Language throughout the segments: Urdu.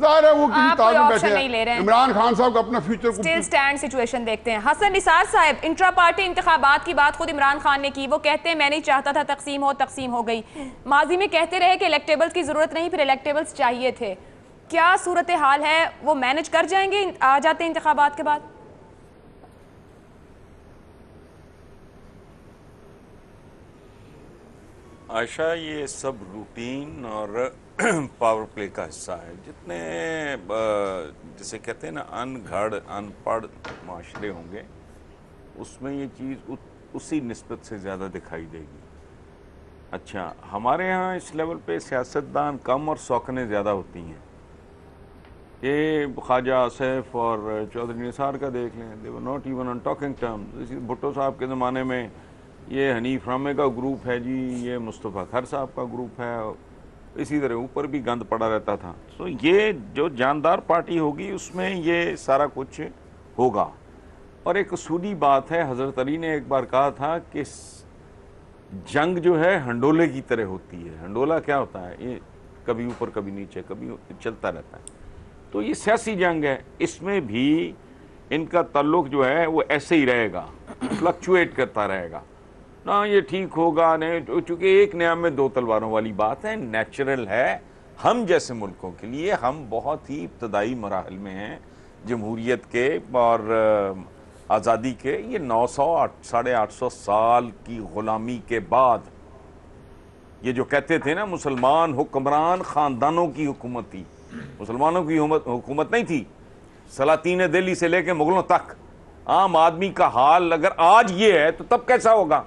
ظاہر ہے وہ کسی آپ تاج کوئی میں آپشن بیٹھے نہیں لے رہے ہیں. ہیں. عمران خان صاحب کا اپنا فیوچر اسٹل سٹینڈ سچویشن دیکھتے ہیں. حسن نثار صاحب, انٹرا پارٹی انتخابات کی بات خود عمران خان نے کی. وہ کہتے ہیں میں نہیں چاہتا تھا تقسیم ہو گئی. ماضی میں کہتے رہے کہ الیکٹیبلز کی ضرورت نہیں, پھر الیکٹیبلز چاہیے تھے. کیا صورتحال ہے, وہ مینج کر جائیں گے آ جاتے ہیں انتخابات کے بعد؟ عائشہ, یہ سب روٹین اور پاور پلے کا حصہ ہے. جتنے جسے کہتے ہیں نا ان پڑھ معاشرے ہوں گے, اس میں یہ چیز اسی نسبت سے زیادہ دکھائی دے گی. اچھا, ہمارے ہاں اس لیول پہ سیاستدان کم اور سوکنیں زیادہ ہوتی ہیں. یہ خواجہ آصف اور چودھری نثار کا دیکھ لیں, they were not even on talking terms. Bhutto صاحب کے زمانے میں یہ حنیف رامے کا گروپ ہے جی, یہ مصطفیٰ خر صاحب کا گروپ ہے, اسی طرح اوپر بھی گند پڑا رہتا تھا. سو یہ جو جاندار پارٹی ہوگی اس میں یہ سارا کچھ ہوگا. اور ایک اصولی بات ہے, حضرت علی نے ایک بار کہا تھا کہ جنگ جو ہے ہنڈولے کی طرح ہوتی ہے. ہنڈولا کیا ہوتا ہے, یہ کبھی اوپر کبھی نیچے کبھی چلتا رہتا ہے. تو یہ سیاسی جنگ ہے, اس میں بھی ان کا تعلق جو ہے وہ ایسے ہی رہے گا, فلکچویٹ کرتا رہے گا. نہ یہ ٹھیک ہوگا نہیں, چونکہ ایک نیام میں دو تلواروں والی بات ہے. نیچرل ہے ہم جیسے ملکوں کے لیے, ہم بہت ہی ابتدائی مراحل میں ہیں جمہوریت کے اور آزادی کے. یہ 900-850 سال کی غلامی کے بعد یہ جو کہتے تھے نا مسلمان حکمران خاندانوں کی حکومت تھی, مسلمانوں کی حکومت نہیں تھی. سلاطین دہلی سے لے کے مغلوں تک عام آدمی کا حال اگر آج یہ ہے تو تب کیسا ہوگا.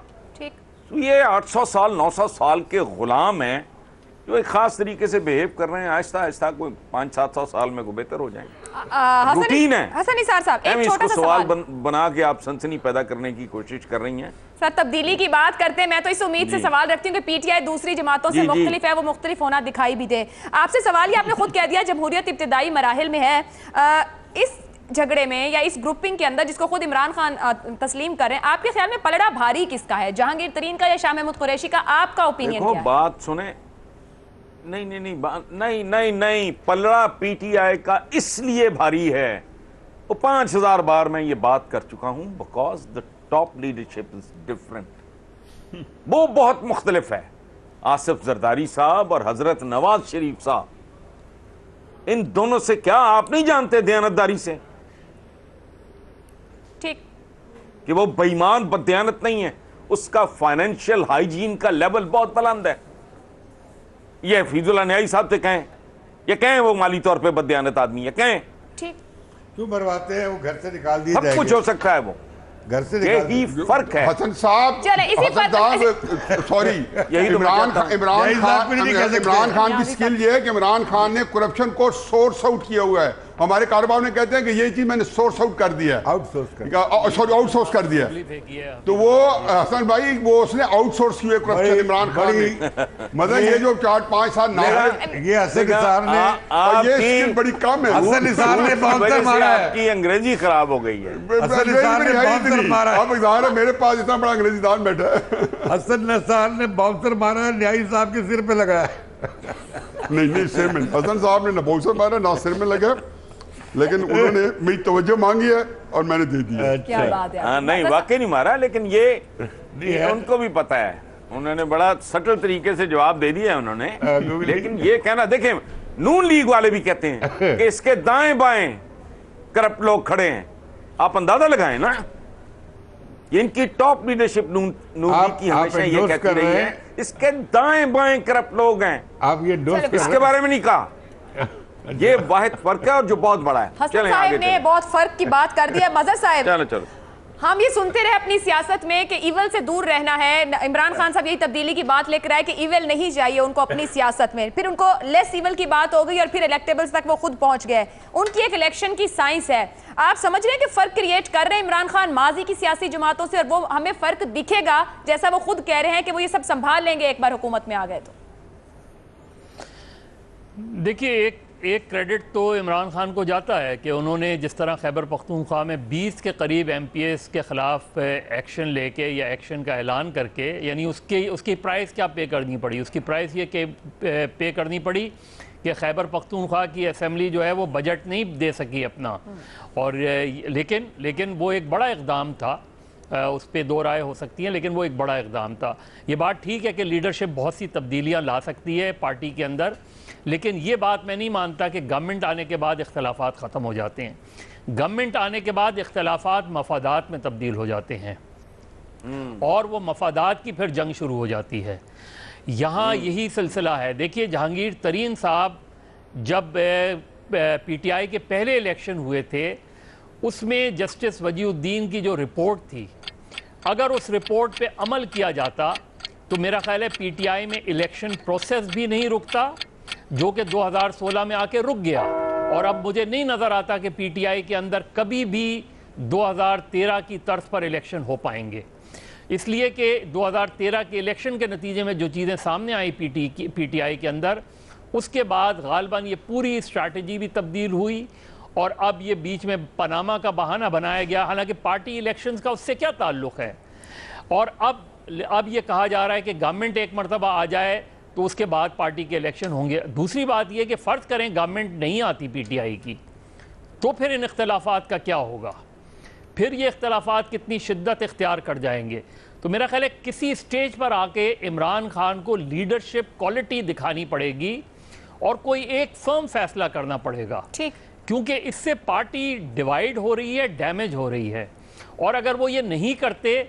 تو یہ 800 سال 900 سال کے غلام ہیں جو ایک خاص طریقے سے بیہیو کر رہے ہیں. آہستہ آہستہ کوئی 500-700 سال میں کوئی بہتر ہو جائیں گے. روٹین ہے. حسن نثار صاحب, ایک چھوٹا سا سوال بنا کے آپ سنسنی پیدا کرنے کی کوشش کر رہی ہیں. سر تبدیلی کی بات کرتے ہیں, میں تو اس امید سے سوال رکھتی ہوں کہ پی ٹی آئی دوسری جماعتوں سے مختلف ہے, وہ مختلف ہونا دکھائی بھی دے. آپ سے سوال یہ, آپ نے خود کہہ دیا جمہوریت ابتدائی مراحل میں ہے. اس جھگڑے میں یا اس گروپنگ کے اندر جس کو خود عمران خان تسلیم کر رہے ہیں, آپ کے خیال میں پلڑا بھاری کس کا ہے, جہانگیر ترین کا یا شاہ محمود قریشی کا؟ آپ کا اوپینین کیا ہے؟ بات سنیں, نہیں, پلڑا پی ٹی آئی کا اس لیے بھاری ہے, وہ 5000 بار میں یہ بات کر چکا ہوں, because the top leadership is different. وہ بہت مختلف ہے. آصف زرداری صاحب اور حضرت نواز شریف صاحب, ان دونوں سے کیا آپ نہیں جانتے دیانتداری سے ٹھیک کہ وہ بے ایمان بددیانت نہیں ہے, اس کا فائنینشیل ہائیجین کا لیول بہت بلند ہے. یہ حفیظ اللہ نیائی صاحب سے کہیں, یہ کہیں وہ مالی طور پہ بددیانت آدمی ہے, کہیں ٹھیک کیوں مرواتے ہیں, وہ گھر سے نکال دیے سب جائیں کچھ گے, ہو سکتا ہے, وہ گھر سے نکال یہی فرق ہے. حسن صاحب, سوری, عمران خان کی سکل یہ ہے کہ عمران خان نے کرپشن کو سورس آؤٹ کیا ہوا ہے. ہمارے کاروبار نے کہتے ہیں کہ یہ چیز میں نے سورس آؤٹ کر دیا, آؤٹ سورس کر دیا. تو وہ حسن بھائی, وہ اس نے آؤٹ سورس کیے کرپشن عمران خان نے. مطلب یہ جو 4-5 سال یہ حسن نثار نے, یہ سکل بڑی کم ہے. حسن نثار نے باؤنسر مارا ہے, آپ کی انگریزی خراب ہو گئی ہے. حسن نثار نے باؤنسر مارا ہے. اب ظاہر ہے میرے پاس اتنا بڑا انگریزی دان بیٹھا ہے. حسن نثار نے باؤنسر مارا ہے, نیائی صاحب کے سر پہ لگایا ہے. نہیں سر میں, حسن صاحب نے نہ باؤنسر مارا نہ سر میں لگا, لیکن انہوں نے میری توجہ مانگی ہے اور میں نے دے دی ہے. کیا بات ہے. ہاں نہیں, واقعی نہیں مارا, لیکن یہ ان کو بھی پتا ہے, انہوں نے بڑا سٹل طریقے سے جواب دے دیا ہے انہوں نے. لیکن یہ کہنا, دیکھیں نون لیگ والے بھی کہتے ہیں کہ اس کے دائیں بائیں کرپٹ لوگ کھڑے ہیں. آپ اندازہ لگائیں نا, ان کی ٹاپ لیڈرشپ نون لیگ کی ہمیشہ یہ کہتی رہی ہے اس کے دائیں بائیں کرپٹ لوگ ہیں. آپ یہ ڈوز اس کے بارے میں نہیں کہا. یہ واحد فرق ہے اور جو بہت بڑا ہے. حسن صاحب نے بہت فرق کی بات کر دی ہے. مظہر صاحب, چلو ہم یہ سنتے رہے اپنی سیاست میں کہ ایول سے دور رہنا ہے. عمران خان صاحب یہی تبدیلی کی بات لے کر آئے کہ ایول نہیں چاہیے ان کو اپنی سیاست میں. پھر ان کو لیس ایول کی بات ہو گئی اور پھر الیکٹیبلز تک وہ خود پہنچ گئے. ان کی ایک الیکشن کی سائنس ہے. آپ سمجھ رہے ہیں کہ فرق کریٹ کر رہے ہیں عمران خان ماضی کی سیاسی جماعتوں سے, اور وہ ہمیں فرق دکھے گا جیسا وہ خود کہہ رہے ہیں کہ وہ یہ سب سنبھال لیں گے ایک بار حکومت میں آ گئے تو؟ دیکھیے, ایک ایک کریڈٹ تو عمران خان کو جاتا ہے کہ انہوں نے جس طرح خیبر پختونخوا میں 20 کے قریب MPs کے خلاف ایکشن لے کے یا ایکشن کا اعلان کر کے، یعنی اس کی پرائز کیا پے کرنی پڑی؟ اس کی پرائز یہ کہ پے کرنی پڑی کہ خیبر پختونخوا کی اسمبلی جو ہے وہ بجٹ نہیں دے سکی اپنا، اور لیکن وہ ایک بڑا اقدام تھا، اس پہ دو رائے ہو سکتی ہیں لیکن وہ ایک بڑا اقدام تھا۔ یہ بات ٹھیک ہے کہ لیڈرشپ بہت سی تبدیلیاں لا سکتی ہے پارٹی کے اندر، لیکن یہ بات میں نہیں مانتا کہ گورنمنٹ آنے کے بعد اختلافات ختم ہو جاتے ہیں۔ گورنمنٹ آنے کے بعد اختلافات مفادات میں تبدیل ہو جاتے ہیں، اور وہ مفادات کی پھر جنگ شروع ہو جاتی ہے۔ یہاں یہی سلسلہ ہے۔ دیکھیے جہانگیر ترین صاحب جب PTI کے پہلے الیکشن ہوئے تھے، اس میں جسٹس وجی الدین کی جو رپورٹ تھی، اگر اس رپورٹ پہ عمل کیا جاتا تو میرا خیال ہے PTI میں الیکشن پروسیس بھی نہیں رکتا، جو کہ 2016 میں آ کے رک گیا، اور اب مجھے نہیں نظر آتا کہ PTI کے اندر کبھی بھی 2013 کی طرز پر الیکشن ہو پائیں گے، اس لیے کہ 2013 کے الیکشن کے نتیجے میں جو چیزیں سامنے آئی PTI کے اندر، اس کے بعد غالباً یہ پوری اسٹریٹجی بھی تبدیل ہوئی، اور اب یہ بیچ میں پاناما کا بہانہ بنایا گیا، حالانکہ پارٹی الیکشنز کا اس سے کیا تعلق ہے، اور اب یہ کہا جا رہا ہے کہ گورنمنٹ ایک مرتبہ آ جائے تو اس کے بعد پارٹی کے الیکشن ہوں گے۔ دوسری بات یہ کہ فرض کریں گورنمنٹ نہیں آتی PTI کی، تو پھر ان اختلافات کا کیا ہوگا؟ پھر یہ اختلافات کتنی شدت اختیار کر جائیں گے؟ تو میرا خیال ہے کسی سٹیج پر آ کے عمران خان کو لیڈرشپ کوالٹی دکھانی پڑے گی، اور کوئی ایک فرم فیصلہ کرنا پڑے گا، کیونکہ اس سے پارٹی ڈیوائیڈ ہو رہی ہے، ڈیمیج ہو رہی ہے، اور اگر وہ یہ نہیں کرتے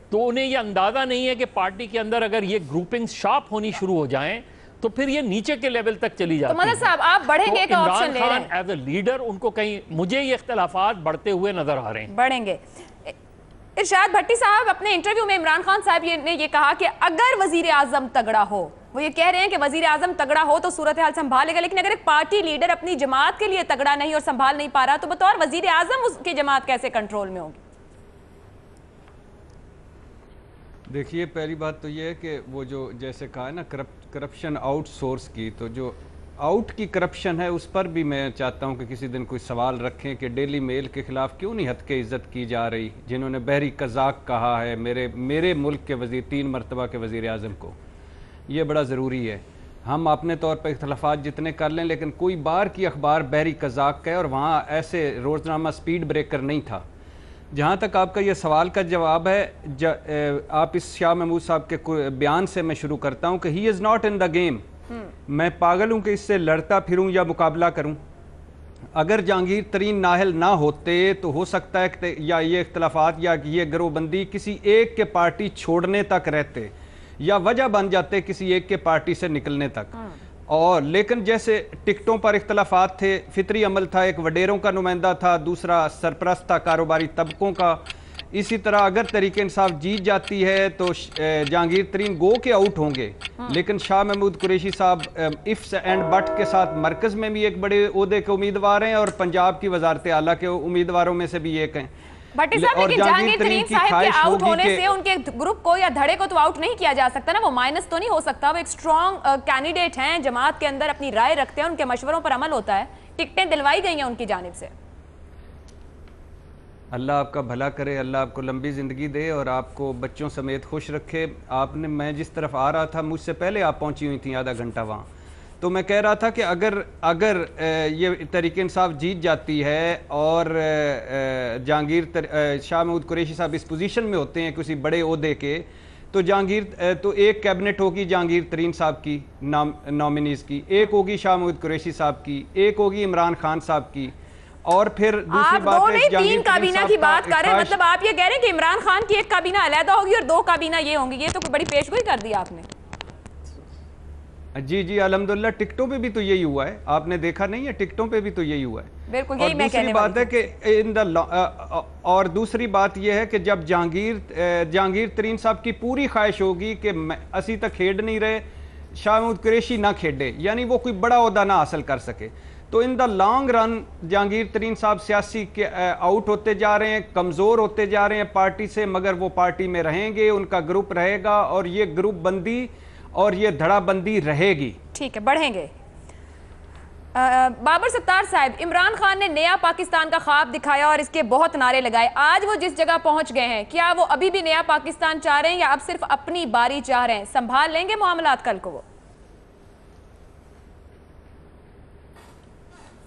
تو انہیں یہ اندازہ نہیں ہے کہ پارٹی کے اندر اگر یہ گروپنگز شارپ ہونی شروع ہو جائیں تو پھر یہ نیچے کے لیول تک چلی جاتی ہے۔ تو مدد صاحب آپ بڑھیں گے کا آپشن لے رہے ہیں؟ Imran Khan as a leader in کو کہیں، مجھے یہ اختلافات بڑھتے ہوئے نظر آ رہے ہیں۔ بڑھیں گے۔ ارشاد بھٹی صاحب اپنے انٹرویو میں عمران خان صاحب نے یہ کہا کہ اگر وزیر اعظم تگڑا ہو، وہ یہ کہہ رہے ہیں کہ وزیر اعظم تگڑا ہو تو صورتحال سنبھالے گا، لیکن اگر ایک پارٹی لیڈر اپنی جماعت کے لیے تگڑا نہیں اور سنبھال نہیں پا رہا تو بطور وزیر اعظم اس کی جماعت کیسے کنٹرول میں ہوگی؟ دیکھیے پہلی بات تو یہ ہے کہ وہ جو جیسے کہا ہے نا کرپشن آؤٹ سورس کی، تو جو آؤٹ کی کرپشن ہے اس پر بھی میں چاہتا ہوں کہ کسی دن کوئی سوال رکھیں کہ ڈیلی میل کے خلاف کیوں نہیں ہتک عزت کی جا رہی، جنہوں نے بحری قزاق کہا ہے میرے ملک کے 3 مرتبہ کے وزیر اعظم کو۔ یہ بڑا ضروری ہے۔ ہم اپنے طور پر اختلافات جتنے کر لیں، لیکن کوئی بار کی اخبار بحری قزاق کا ہے، اور وہاں ایسے روزنامہ سپیڈ بریکر نہیں تھا۔ جہاں تک آپ کا یہ سوال کا جواب ہے، آپ اس شاہ محمود صاحب کے بیان سے میں شروع کرتا ہوں کہ ہی is not in the game. میں پاگل ہوں کہ اس سے لڑتا پھروں یا مقابلہ کروں۔ اگر جہانگیر ترین نااہل نہ ہوتے تو ہو سکتا ہے کہ یا یہ اختلافات یا یہ گروہ بندی کسی ایک کے پارٹی چھوڑنے تک رہتے، یا وجہ بن جاتے کسی ایک کے پارٹی سے نکلنے تک، اور لیکن جیسے ٹکٹوں پر اختلافات تھے، فطری عمل تھا، ایک وڈیروں کا نمائندہ تھا، دوسرا سرپرست تھا کاروباری طبقوں کا، اسی طرح اگر تحریک انصاف جیت جاتی ہے تو جہانگیر ترین گو کے آؤٹ ہوں گے، لیکن شاہ محمود قریشی صاحب ifs اینڈ بٹ کے ساتھ مرکز میں بھی ایک بڑے عہدے کے امیدوار ہیں، اور پنجاب کی وزارت اعلیٰ کے امیدواروں میں سے بھی ایک ہیں۔ بھٹی صاحب لیکن جہانگیر ترین صاحب کے آؤٹ ہونے سے ان کے گروپ کو یا دھڑے کو تو آؤٹ نہیں کیا جا سکتا نا، وہ مائنس تو نہیں ہو سکتا، وہ ایک سٹرونگ کینڈیڈیٹ ہیں، جماعت کے اندر اپنی رائے رکھتے ہیں، ان کے مشوروں پر عمل ہوتا ہے، ٹکٹیں دلوائی گئی ہیں ان کی جانب سے۔ اللہ آپ کا بھلا کرے، اللہ آپ کو لمبی زندگی دے اور آپ کو بچوں سمیت خوش رکھے۔ میں جس طرف آ رہا تھا مجھ سے پہلے آپ پہنچی ہوئی تھیں آدھا گھنٹہ وہاں، تو میں کہہ رہا تھا کہ اگر یہ تحریک انصاف جیت جاتی ہے اور شاہ محمود قریشی صاحب اس پوزیشن میں ہوتے ہیں کسی بڑے عہدے کے، تو ایک کیبنٹ ہوگی جہانگیر ترین صاحب کی نامنیز کی، ایک ہوگی شاہ محمود قریشی صاحب کی، ایک ہوگی عمران خان صاحب کی، اور پھر دوسری بات ہے آپ 2 نہیں 3 کابینہ کی بات کر رہے ہیں، مطلب آپ یہ کہہ رہے ہیں کہ عمران خان کی ایک کابینہ علیحدہ ہوگی اور 2 کابینہ یہ ہوں گی، یہ تو کوئی بڑی پیشگوئی کر دی آپ نے۔ جی الحمدللہ ٹکٹوں پہ بھی تو یہی ہوا ہے، آپ نے دیکھا نہیں ہے، ٹکٹوں پہ بھی تو یہی ہوا ہے۔ بالکل یہی میں کہنے والی تھی۔ اور دوسری بات یہ ہے کہ جب جہانگیر ترین صاحب کی پوری خواہش ہوگی کہ اسی تک کھیڈ نہیں رہے، شاہ محمود قریشی نہ کھیڈے، یعنی وہ کوئی بڑا عہدہ نہ حاصل کر سکے، تو ان دا لانگ رن جہانگیر ترین صاحب سیاسی آؤٹ ہوتے جا رہے ہیں، کمزور ہوتے جا رہے ہیں پارٹی سے، مگر وہ پارٹی میں رہیں گے، ان کا گروپ رہے گا، اور یہ گروپ بندی اور یہ دھڑا بندی رہے گی۔ ٹھیک ہے، بڑھیں گے۔ بابر ستار صاحب، عمران خان نے نیا پاکستان کا خواب دکھایا اور اس کے بہت نعرے لگائے. آج وہ جس جگہ پہنچ گئے ہیں، کیا وہ ابھی بھی نیا پاکستان چاہ رہے ہیں یا اب صرف اپنی باری چاہ رہے ہیں؟ سنبھال لیں گے معاملات کل کو وہ؟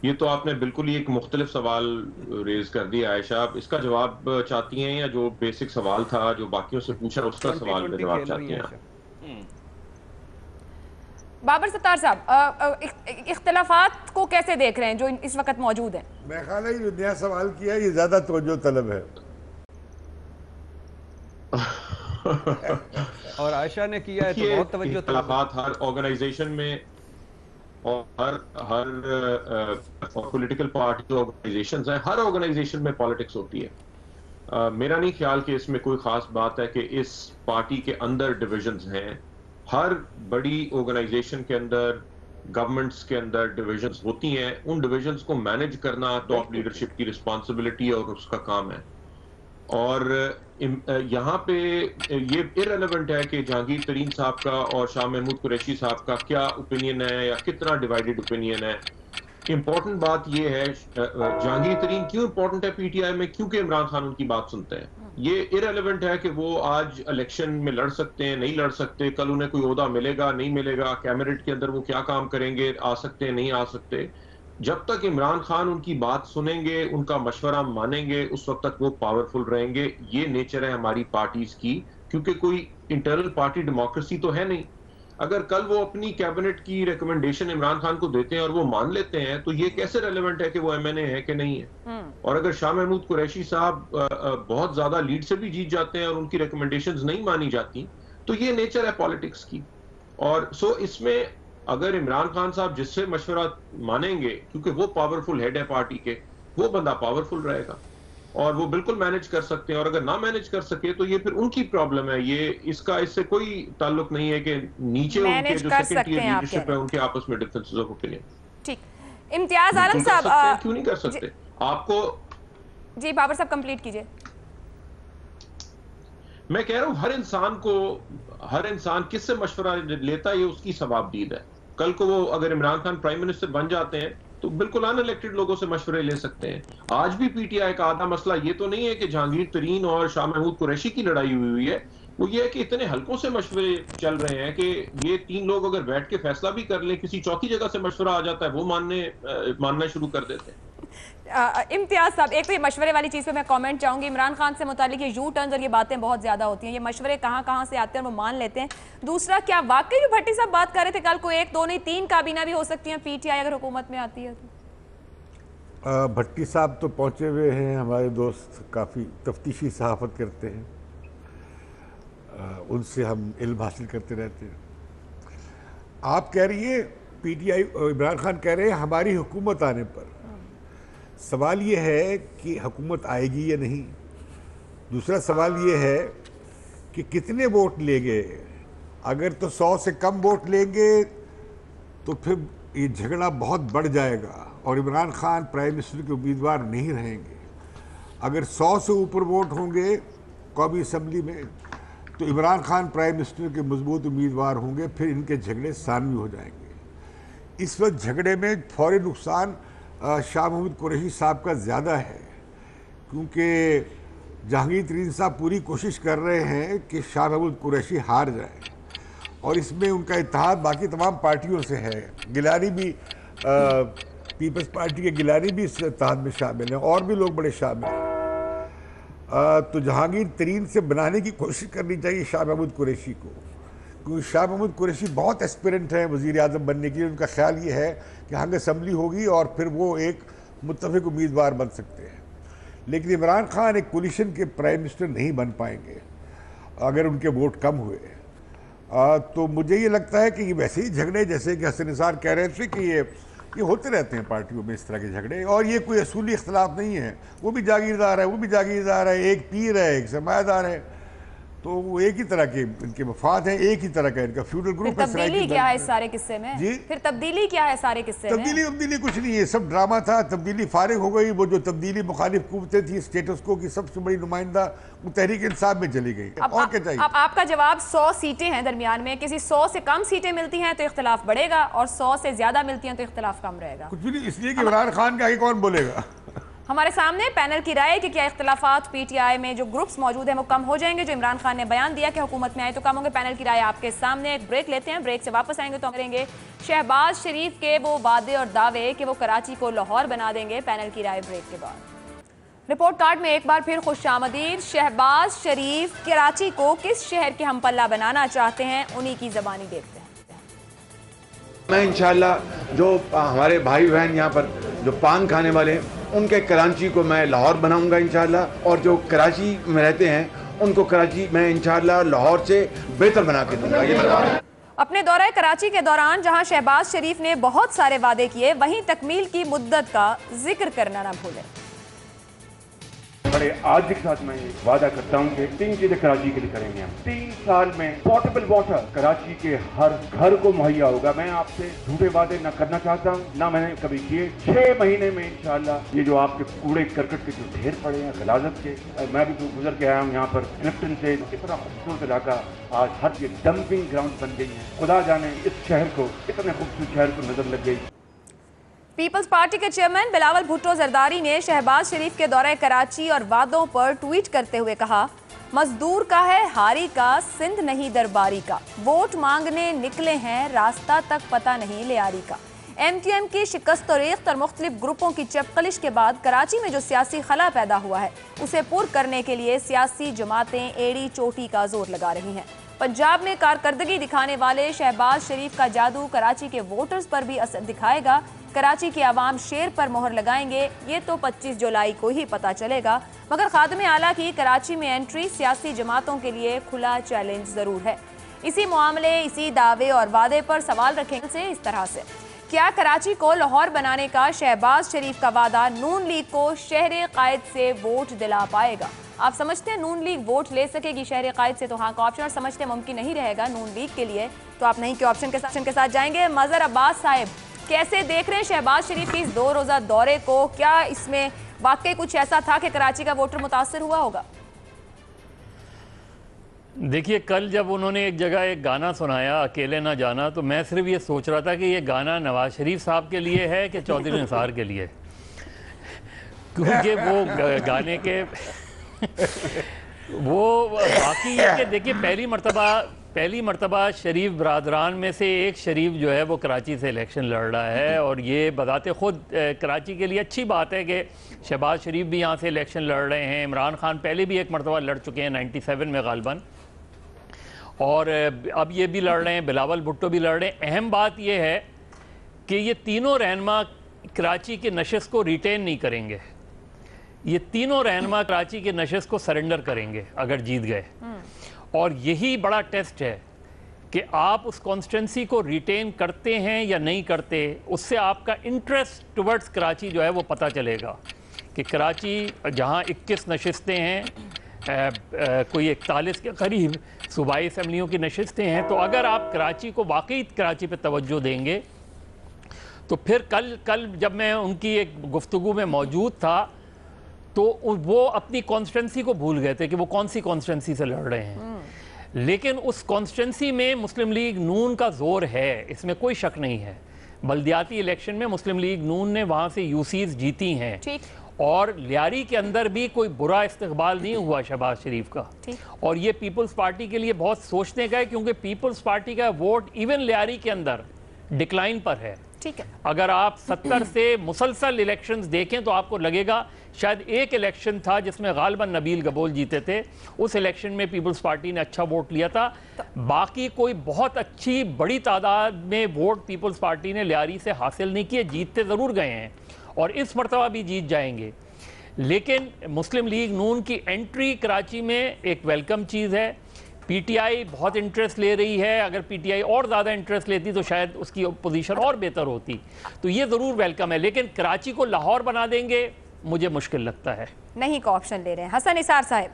یہ تو آپ نے بالکل ہی ایک مختلف سوال ریز کر دیا عائشہ. آپ اس کا جواب چاہتی ہیں یا جو بیسک سوال تھا جو باقیوں سے پوچھا اس کا سوال کا جواب چاہتی ہیں؟ بابر ستار صاحب، اختلافات کو کیسے دیکھ رہے ہیں جو اس وقت موجود ہیں؟ میں خیال ہے یہ نیا سوال کیا ہے، یہ زیادہ توجہ طلب ہے. اور عائشہ نے کیا ہے تو بہت توجہ طلب. اختلافات ہر آرگنائزیشن میں اور ہر پولیٹیکل پارٹی جو آرگنائزیشنز ہیں، ہر آرگنائزیشن میں پالیٹکس ہوتی ہے. میرا نہیں خیال کہ اس میں کوئی خاص بات ہے کہ اس پارٹی کے اندر ڈویژنز ہیں. ہر بڑی آرگنائزیشن کے اندر، گورنمنٹس کے اندر ڈویژنز ہوتی ہیں. ان ڈویژنز کو مینج کرنا ٹاپ لیڈرشپ کی رسپانسبلٹی اور اس کا کام ہے. اور یہاں پہ یہ ارریلیونٹ ہے کہ جہانگیر ترین صاحب کا اور شاہ محمود قریشی صاحب کا کیا اوپینین ہے یا کتنا ڈیوائیڈڈ اوپینین ہے. امپورٹنٹ بات یہ ہے جہانگیر ترین کیوں امپورٹنٹ ہے پی ٹی آئی میں، کیونکہ عمران خان ان کی بات سنتے ہیں. یہ ارریلیونٹ ہے کہ وہ آج الیکشن میں لڑ سکتے ہیں، نہیں لڑ سکتے، کل انہیں کوئی عہدہ ملے گا نہیں ملے گا، کیبنٹ کے اندر وہ کیا کام کریں گے، آ سکتے ہیں نہیں آ سکتے. جب تک عمران خان ان کی بات سنیں گے، ان کا مشورہ مانیں گے، اس وقت تک وہ پاورفل رہیں گے. یہ نیچر ہے ہماری پارٹیز کی، کیونکہ کوئی انٹرنل پارٹی ڈیموکریسی تو ہے نہیں. اگر کل وہ اپنی کیبنٹ کی ریکمنڈیشن عمران خان کو دیتے ہیں اور وہ مان لیتے ہیں تو یہ کیسے ریلیونٹ ہے کہ وہ ایم این اے ہے کہ نہیں ہے. اور اگر شاہ محمود قریشی صاحب بہت زیادہ لیڈ سے بھی جیت جاتے ہیں اور ان کی ریکمنڈیشنز نہیں مانی جاتی تو یہ نیچر ہے پالیٹکس کی. اور اس میں اگر عمران خان صاحب جس سے مشورہ مانیں گے، کیونکہ وہ پاورفل ہیڈ ہے پارٹی کے، وہ بندہ پاورفل رہے گا اور وہ بالکل مینج کر سکتے ہیں. اور اگر نہ مینج کر سکے تو یہ پھر ان کی پرابلم ہے. یہ اس سے کوئی تعلق نہیں ہے کہ نیچے ان کے جو سیکنڈ ٹیئر لیڈرشپ ہے ان کے آپس میں ڈفرینسز آف اوپینین. ٹھیک. امتیاز عالم صاحب، کیوں نہیں کر سکتے آپ کو؟ جی بابر صاحب کمپلیٹ کیجئے. میں کہہ رہا ہوں ہر انسان کس سے مشورہ لیتا ہے یہ اس کی ثوابدید ہے. کل کو وہ اگر عمران خان پرائم منسٹر بن جاتے ہیں تو بالکل ان الیکٹڈ لوگوں سے مشورے لے سکتے ہیں. آج بھی پی ٹی آئی کا آدھا مسئلہ یہ تو نہیں ہے کہ جہانگیر ترین اور شاہ محمود قریشی کی لڑائی ہوئی ہے، وہ یہ ہے کہ اتنے حلقوں سے مشورے چل رہے ہیں کہ یہ تین لوگ اگر بیٹھ کے فیصلہ بھی کر لیں، کسی چوتھی جگہ سے مشورہ آ جاتا ہے وہ ماننا شروع کر دیتے ہیں. امتیاز صاحب، ایک تو یہ مشورے والی چیز پہ میں کامنٹ چاہوں گی. عمران خان سے متعلق یہ یو ٹرنز اور یہ باتیں بہت زیادہ ہوتی ہیں، یہ مشورے کہاں سے آتے ہیں اور وہ مان لیتے ہیں. دوسرا، کیا واقعی جو بھٹی صاحب بات کر رہے تھے کل کو 1 2 نہیں 3 کابینہ بھی ہو سکتی ہیں پی ٹی آئی اگر حکومت میں آتی ہے تو؟ بھٹی صاحب تو پہنچے ہوئے ہیں، ہمارے دوست کافی تفتیشی صحافت کرتے ہیں، ان سے ہم علم حاصل کرتے رہتے ہیں. آپ کہہ رہی ہیں P T I, Imran Khan کہہ رہے ہیں ہماری حکومت آنے پر. سوال یہ ہے کہ حکومت آئے گی یا نہیں. دوسرا سوال یہ ہے کہ کتنے ووٹ لیں گے. اگر تو 100 سے کم ووٹ لیں گے تو پھر یہ جھگڑا بہت بڑھ جائے گا اور عمران خان پرائم منسٹر کے امیدوار نہیں رہیں گے. اگر 100 سے اوپر ووٹ ہوں گے قومی اسمبلی میں تو عمران خان پرائم منسٹر کے مضبوط امیدوار ہوں گے، پھر ان کے جھگڑے ثانوی ہو جائیں گے. اس وقت جھگڑے میں فوری نقصان شاہ محمود قریشی صاحب کا زیادہ ہے، کیونکہ جہانگیر ترین صاحب پوری کوشش کر رہے ہیں کہ شاہ محمود قریشی ہار جائیں اور اس میں ان کا اتحاد باقی تمام پارٹیوں سے ہے. گیلانی بھی، پیپلز پارٹی کے گیلانی بھی اس اتحاد میں شامل ہیں اور بھی لوگ بڑے شامل ہیں. تو جہانگیر ترین سے بنانے کی کوشش کرنی چاہیے شاہ محمود قریشی کو، کیونکہ شاہ محمود قریشی بہت ایسپیرنٹ ہیں وزیر اعظم بننے کے لیے. ان کا خیال یہ ہے کہ ہنگ اسمبلی ہوگی اور پھر وہ ایک متفق امیدوار بن سکتے ہیں. لیکن عمران خان ایک کولیشن کے پرائم منسٹر نہیں بن پائیں گے اگر ان کے ووٹ کم ہوئے. تو مجھے یہ لگتا ہے کہ یہ ویسے ہی جھگڑے جیسے کہ حسن نثار کہہ رہے تھے کہ یہ ہوتے رہتے ہیں پارٹیوں میں اس طرح کے جھگڑے، اور یہ کوئی اصولی اختلاف نہیں ہے. وہ بھی جاگیردار ہے، وہ بھی جاگیردار ہے، ایک پیر ہے ایک سرمایہ دار ہے. تو وہ ایک ہی طرح کے ان کے مفاد ہیں, ایک ہی طرح کا ان کا فیوڈل گروپ ہے. تبدیلی کیا ہے اس سارے قصے میں؟ جی پھر تبدیلی کیا ہے سارے قصے میں؟ تبدیلی کچھ نہیں ہے, سب ڈرامہ تھا. تبدیلی فارغ ہو گئی. وہ جو تبدیلی مخالف قوتیں تھی, اسٹیٹس کو کی سب سے بڑی نمائندہ وہ تحریک انصاف میں چلی گئی. اور کیا چاہیے؟ اب آپ کا جواب 100 سیٹیں ہیں درمیان میں, کسی 100 سے کم سیٹیں ملتی ہیں تو اختلاف بڑھے گا, اور 100 سے زیادہ ملتی ہیں تو اختلاف کم رہے گا. کچھ بھی نہیں, اس لیے کہ عمران خان کے آگے کون بولے گا. ہمارے سامنے پینل کی رائے کہ کیا اختلافات پی ٹی آئی میں جو گروپس موجود ہیں وہ کم ہو جائیں گے, جو عمران خان نے بیان دیا کہ حکومت میں آئے تو کم ہوں گے. پینل کی رائے آپ کے سامنے. ایک بریک لیتے ہیں, بریک سے واپس آئیں گے تو ہم کریں گے شہباز شریف کے وہ وعدے اور دعوے کہ وہ کراچی کو لاہور بنا دیں گے. پینل کی رائے بریک کے بعد. رپورٹ کارڈ میں ایک بار پھر خوش آمدید. شہباز شریف کراچی کو کس شہر کے ہم پلہ بنانا چاہتے ہیں, انہی کی زبانی دیکھتے ہیں. میں انشاءاللہ جو ہمارے بھائی بہن یہاں پر جو پان کھانے والے ہیں ان کے کراچی کو میں لاہور بناؤں گا انشاءاللہ, اور جو کراچی میں رہتے ہیں ان کو کراچی میں انشاءاللہ لاہور سے بہتر بنا کے دوں گا. یہ بتا رہا ہوں. اپنے دورہ کراچی کے دوران جہاں شہباز شریف نے بہت سارے وعدے کیے, وہیں تکمیل کی مدت کا ذکر کرنا نہ بھولیں. بڑے آج کے ساتھ میں وعدہ کرتا ہوں کہ 3 چیزیں کراچی کے لیے کریں گے ہم. 3 سال میں پورٹیبل واٹر کراچی کے ہر گھر کو مہیا ہوگا. میں آپ سے جھوٹے وعدے نہ کرنا چاہتا ہوں, نہ میں نے کبھی کیے. 6 مہینے میں انشاءاللہ یہ جو آپ کے کوڑے کرکٹ کے جو ڈھیر پڑے ہیں غلاظت کے, میں بھی گزر کے آیا ہوں یہاں پر کلفٹن سے, اتنا خوبصورت علاقہ آج ہر یہ ڈمپنگ گراؤنڈ بن گئی ہے. خدا جانے اس شہر کو, اتنے خوبصورت شہر کو نظر لگ گئی. پیپلز پارٹی کے چیئرمین بلاول بھٹو زرداری نے شہباز شریف کے دورہ کراچی اور وعدوں پر ٹویٹ کرتے ہوئے کہا, مزدور کا ہے ہاری کا, سندھ نہیں درباری کا. ووٹ مانگنے نکلے ہیں, راستہ تک پتہ نہیں لیاری کا. ایم کیو ایم کی شکست و ریخت اور مختلف گروپوں کی چپقلش کے بعد کراچی میں جو سیاسی خلا پیدا ہوا ہے اسے پر کرنے کے لیے سیاسی جماعتیں ایڑی چوٹی کا زور لگا رہی ہیں. پنجاب میں کارکردگی دکھانے والے شہباز شریف کا جادو کراچی کے ووٹرز پر بھی اثر دکھائے گا. کراچی کی عوام شیر پر مہر لگائیں گے, یہ تو 25 جولائی کو ہی پتہ چلے گا. مگر خادم اعلیٰ کی کراچی میں انٹری سیاسی جماعتوں کے لیے کھلا چیلنج ضرور ہے. اسی معاملے, اسی دعوے اور وعدے پر سوال رکھیں سے اس طرح سے, کیا کراچی کو لاہور بنانے کا شہباز شریف کا وعدہ نون لیگ کو شہر قائد سے ووٹ دلا پائے گا؟ آپ سمجھتے ہیں نون لیگ ووٹ لے سکے گی شہر قائد سے؟ تو ہاں کا آپشن, اور سمجھتے ہیں ممکن نہیں رہے گا نون لیگ کے لیے تو آپ نہیں کے آپشن کے ساتھ جائیں گے. مظہر عباس صاحب, کیسے دیکھ رہے ہیں شہباز شریف کی اس 2 روزہ دورے کو؟ کیا اس میں واقعی کچھ ایسا تھا کہ کراچی کا ووٹر متاثر ہوا ہوگا؟ دیکھیے, کل جب انہوں نے ایک جگہ ایک گانا سنایا, اکیلے نہ جانا, تو میں صرف یہ سوچ رہا تھا کہ یہ گانا نواز شریف صاحب کے لیے ہے کہ چودھری نثار کے لیے, کیونکہ وہ گانے کے وہ باقی ہے کہ دیکھیے پہلی مرتبہ شریف برادران میں سے ایک شریف جو ہے وہ کراچی سے الیکشن لڑ رہا ہے, اور یہ بذات خود کراچی کے لیے اچھی بات ہے کہ شہباز شریف بھی یہاں سے الیکشن لڑ رہے ہیں. عمران خان پہلے بھی ایک مرتبہ لڑ چکے ہیں 97 میں غالباً, اور اب یہ بھی لڑ رہے ہیں, بلاول بھٹو بھی لڑ رہے ہیں. اہم بات یہ ہے کہ یہ تینوں رہنما کراچی کے نشست کو ریٹین نہیں کریں گے. یہ تینوں رہنما کراچی کے نشست کو سرنڈر کریں گے اگر جیت گئے, اور یہی بڑا ٹیسٹ ہے کہ آپ اس کانسٹیٹنسی کو ریٹین کرتے ہیں یا نہیں کرتے. اس سے آپ کا انٹرسٹ ٹورڈز کراچی جو ہے وہ پتہ چلے گا کہ کراچی جہاں 21 نشستیں ہیں, کوئی 41 کے قریب صوبائی اسمبلیوں کی نشستیں ہیں, تو اگر آپ کراچی کو واقعی کراچی پہ توجہ دیں گے تو پھر کل جب میں ان کی ایک گفتگو میں موجود تھا تو وہ اپنی کانسٹیٹنسی کو بھول گئے تھے کہ وہ کون سی کانسٹیٹنسی سے لڑ رہے ہیں. لیکن اس کانسٹیٹنسی میں مسلم لیگ نون کا زور ہے, اس میں کوئی شک نہیں ہے. بلدیاتی الیکشن میں مسلم لیگ نون نے وہاں سے یوسیز جیتی ہیں, اور لیاری کے اندر بھی کوئی برا استقبال نہیں ہوا شہباز شریف کا, اور یہ پیپلز پارٹی کے لیے بہت سوچنے کا ہے, کیونکہ پیپلز پارٹی کا ووٹ ایون لیاری کے اندر ڈکلائن پر ہے. اگر آپ 70 سے مسلسل الیکشنز دیکھیں تو آپ کو لگے گا شاید ایک الیکشن تھا جس میں غالباً نبیل گبول جیتے تھے, اس الیکشن میں پیپلز پارٹی نے اچھا ووٹ لیا تھا. باقی کوئی بہت اچھی بڑی تعداد میں ووٹ پیپلز پارٹی نے لیاری سے حاصل نہیں کیے. جیتتے ضرور گئے ہیں اور اس مرتبہ بھی جیت جائیں گے, لیکن مسلم لیگ نون کی انٹری کراچی میں ایک ویلکم چیز ہے. پی ٹی آئی بہت انٹرسٹ لے رہی ہے, اگر پی ٹی آئی اور زیادہ انٹرسٹ لیتی تو شاید اس کی پوزیشن اور بہتر ہوتی, تو یہ ضرور ویلکم ہے. لیکن کراچی کو لاہور بنا دیں گے مجھے مشکل لگتا ہے. نہیں کا آپشن لے رہے ہیں. حسن نثار صاحب,